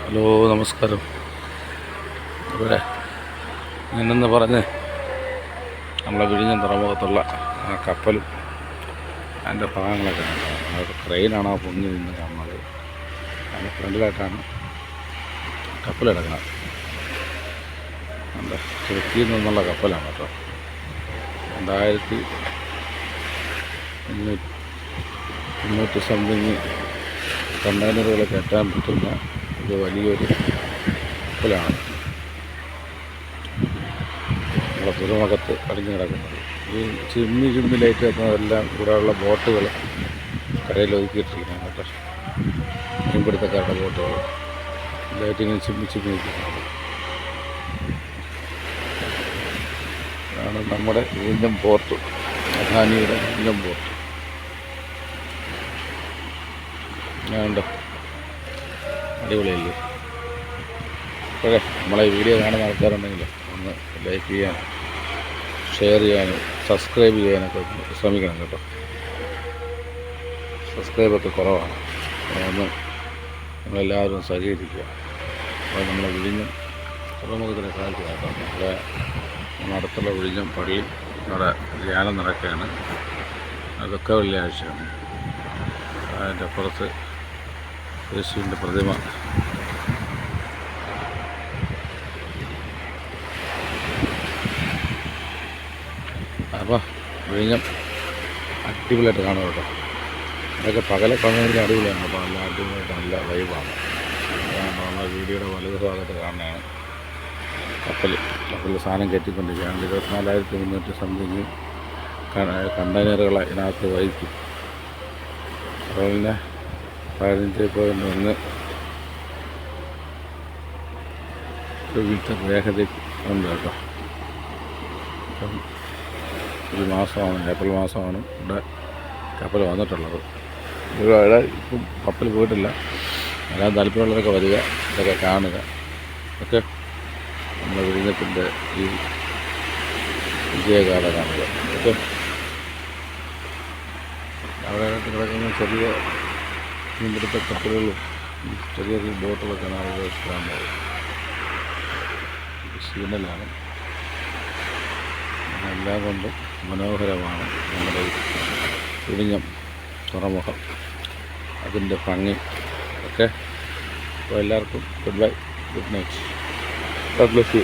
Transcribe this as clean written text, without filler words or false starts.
Hello, നമസ്കാരം. ഇവിടെ ഞാനെന്ന് പറഞ്ഞ് നമ്മളെ വിഴിഞ്ഞം തുറമുഖത്തുള്ള ആ കപ്പലും അതിൻ്റെ ഭാഗങ്ങളൊക്കെ കാണുന്നത്. ക്രെയിനാണ് ആ പൊങ്ങി നിന്ന് കാണുന്നത്. അതിന് ഫ്രണ്ടിലായിട്ടാണ് കപ്പൽ കിടക്കുന്നത്. നമ്മുടെ തുർക്കിയിൽ നിന്നുള്ള കപ്പലാണ് കേട്ടോ. 2300 സംതിങ് കണ്ടെയ്നറുകൾ കയറ്റാൻ പറ്റുന്ന ഒരു വലിയൊരു കപ്പലാണ് നമ്മുടെ തുറമുഖത്ത് അടിഞ്ഞു കിടക്കുന്നത്. ഈ ചിമ്മി ലൈറ്റ് എത്തുന്നതെല്ലാം ഇവിടെയുള്ള ബോട്ടുകൾ കരയിൽ ഒതുക്കിയിട്ടിരിക്കുകയാണ് കേട്ടോ. മീൻപിടുത്തക്കാരുടെ ബോട്ടുകൾ ലൈറ്റിങ്ങനെ ചിമ്മി നിൽക്കുന്നത്. അതാണ് നമ്മുടെ വിഴിഞ്ഞം പോർട്ട്, അദാനിയുടെ വിഴിഞ്ഞം പോർട്ട്. ഞാനുണ്ടോ, അടിപൊളിയല്ലേ? അപ്പോഴേ നമ്മളെ വീഡിയോ കാണുന്ന ആൾക്കാരുണ്ടെങ്കിൽ ഒന്ന് ലൈക്ക് ചെയ്യാനും ഷെയർ ചെയ്യാനും സബ്സ്ക്രൈബ് ചെയ്യാനൊക്കെ ശ്രമിക്കണം കേട്ടോ. സബ്സ്ക്രൈബൊക്കെ കുറവാണ്, ഒന്ന് നമ്മളെല്ലാവരും സഹകരിക്കുക. അപ്പോൾ നമ്മളെ വിഴിഞ്ഞം തുറമുഖത്തിൻ്റെ കാഴ്ച കേട്ടോ. നമ്മുടെ അടുത്തുള്ള വിഴിഞ്ഞം പള്ളി അവിടെ ധ്യാനം നടക്കുകയാണ്. അതൊക്കെ വെള്ളിയാഴ്ചയാണ്. അതിൻ്റെ പുറത്ത് യേശുവിൻ്റെ പ്രതിമ. അപ്പോൾ വിഴിഞ്ഞം അടിപൊളിയായിട്ട് കാണും കേട്ടോ. അതൊക്കെ പകലെ കാണുന്നതിന് അടിപൊളിയാണ്. അപ്പോൾ നല്ല അടിപൊളിയായിട്ട് നല്ല വൈബാണ്. നമ്മളെ വീഡിയോയുടെ വലത് ഭാഗത്ത് കാണുന്നതാണ് കപ്പലിൽ സാധനം കയറ്റിക്കൊണ്ടിരിക്കുകയാണ്. 24,300 സംതിങ് കണ്ടെയ്നറുകൾ ഇതിനകത്ത് വഹിക്കും. അതുപോലെ 15.1 വേഗതയിൽ ഉണ്ട് കേട്ടോ. ഒരു മാസമാണ്, ഏപ്രിൽ മാസമാണ് ഇവിടെ കപ്പൽ വന്നിട്ടുള്ളത്. ഇവിടെ ഇപ്പം കപ്പൽ പോയിട്ടില്ല. എല്ലാം താല്പര്യമുള്ളവരൊക്കെ വരിക, ഇതൊക്കെ കാണുക. ഒക്കെ നമ്മുടെ വിഴിഞ്ഞത്തിൻ്റെ ഈ വിജയഗാഥ കാണുക. ഒക്കെ അവിടെ കിടക്കുന്ന ചെറിയ മീൻപിടുത്ത കപ്പലുകളും ചെറിയ ബോട്ടുകളൊക്കെയാണ് അവിടെ കാണുന്നത്. സിഗ്നലാണ്. എല്ലാം കൊണ്ടും മനോഹരമാണ് നമ്മുടെ വിഴിഞ്ഞം തുറമുഖം, അതിൻ്റെ ഭംഗി ഒക്കെ. അപ്പോൾ എല്ലാവർക്കും good bye, good night, God bless you.